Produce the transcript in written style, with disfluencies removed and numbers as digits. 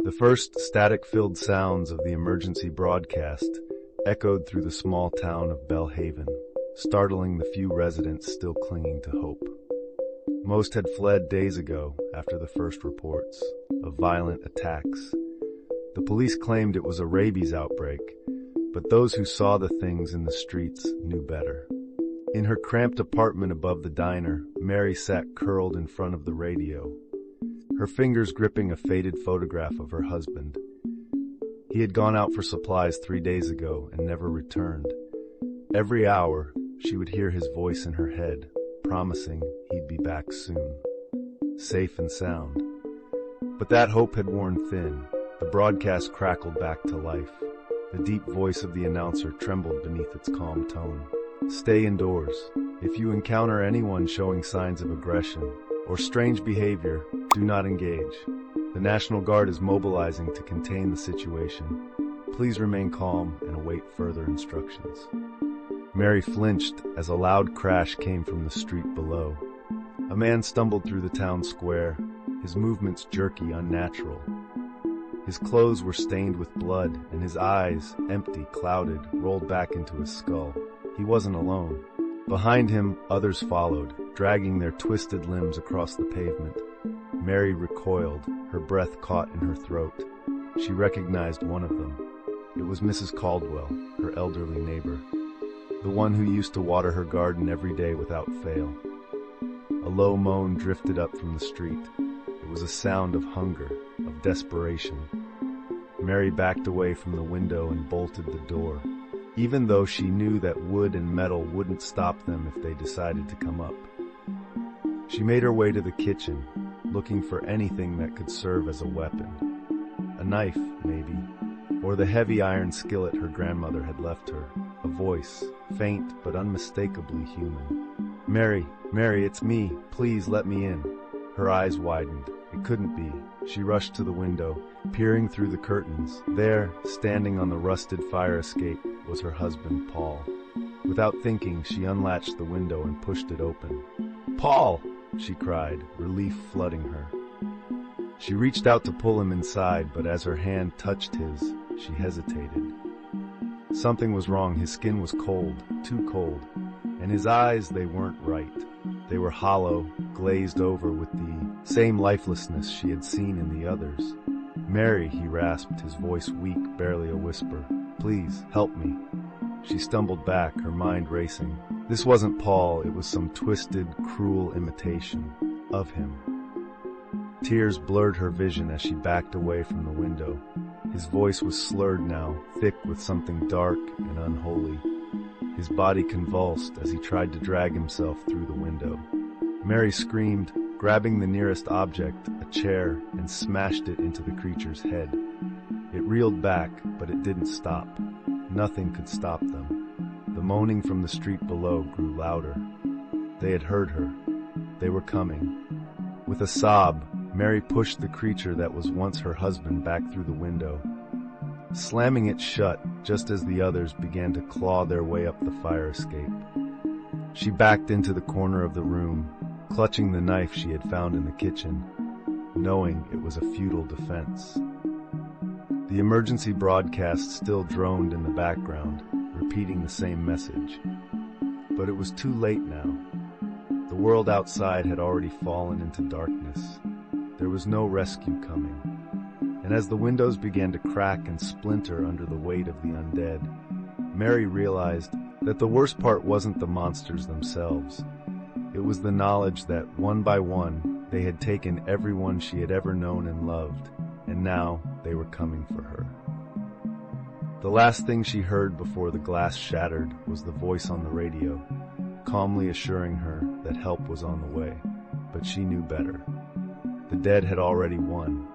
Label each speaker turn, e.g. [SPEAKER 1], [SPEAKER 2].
[SPEAKER 1] The first static-filled sounds of the emergency broadcast echoed through the small town of Belhaven, startling the few residents still clinging to hope. Most had fled days ago after the first reports of violent attacks. The police claimed it was a rabies outbreak, but those who saw the things in the streets knew better. In her cramped apartment above the diner, Mary sat curled in front of the radio, her fingers gripping a faded photograph of her husband. He had gone out for supplies 3 days ago and never returned. Every hour, she would hear his voice in her head, promising he'd be back soon, safe and sound. But that hope had worn thin. The broadcast crackled back to life. The deep voice of the announcer trembled beneath its calm tone. Stay indoors. If you encounter anyone showing signs of aggression or strange behavior, do not engage. The National Guard is mobilizing to contain the situation. Please remain calm and await further instructions. Mary flinched as a loud crash came from the street below. A man stumbled through the town square, his movements jerky, unnatural. His clothes were stained with blood, and his eyes, empty, clouded, rolled back into his skull. He wasn't alone. Behind him, others followed, dragging their twisted limbs across the pavement. Mary recoiled, her breath caught in her throat. She recognized one of them. It was Mrs. Caldwell, her elderly neighbor, the one who used to water her garden every day without fail. A low moan drifted up from the street. It was a sound of hunger, of desperation. Mary backed away from the window and bolted the door, even though she knew that wood and metal wouldn't stop them if they decided to come up. She made her way to the kitchen, looking for anything that could serve as a weapon. A knife, maybe, or the heavy iron skillet her grandmother had left her. A voice, faint but unmistakably human. Mary, it's me. Please let me in." Her eyes widened. It couldn't be. She rushed to the window, peering through the curtains. There, standing on the rusted fire escape, was her husband, Paul. Without thinking, she unlatched the window and pushed it open. "Paul!" she cried, relief flooding her. She reached out to pull him inside, but as her hand touched his, she hesitated. Something was wrong. His skin was cold, too cold, and his eyes, they weren't right. They were hollow, glazed over with the same lifelessness she had seen in the others. "Mary," he rasped, his voice weak, barely a whisper. "Please, help me." She stumbled back, her mind racing. This wasn't Paul, it was some twisted, cruel imitation of him. Tears blurred her vision as she backed away from the window. His voice was slurred now, thick with something dark and unholy. His body convulsed as he tried to drag himself through the window. Mary screamed, grabbing the nearest object, a chair, and smashed it into the creature's head. It reeled back, but it didn't stop. Nothing could stop them. The moaning from the street below grew louder. They had heard her. They were coming. With a sob, Mary pushed the creature that was once her husband back through the window, slamming it shut just as the others began to claw their way up the fire escape. She backed into the corner of the room, clutching the knife she had found in the kitchen, knowing it was a futile defense. The emergency broadcast still droned in the background, repeating the same message. But it was too late now. The world outside had already fallen into darkness. There was no rescue coming. And as the windows began to crack and splinter under the weight of the undead, Mary realized that the worst part wasn't the monsters themselves. It was the knowledge that, one by one, they had taken everyone she had ever known and loved, and now they were coming for her. The last thing she heard before the glass shattered was the voice on the radio, calmly assuring her that help was on the way. But she knew better. The dead had already won.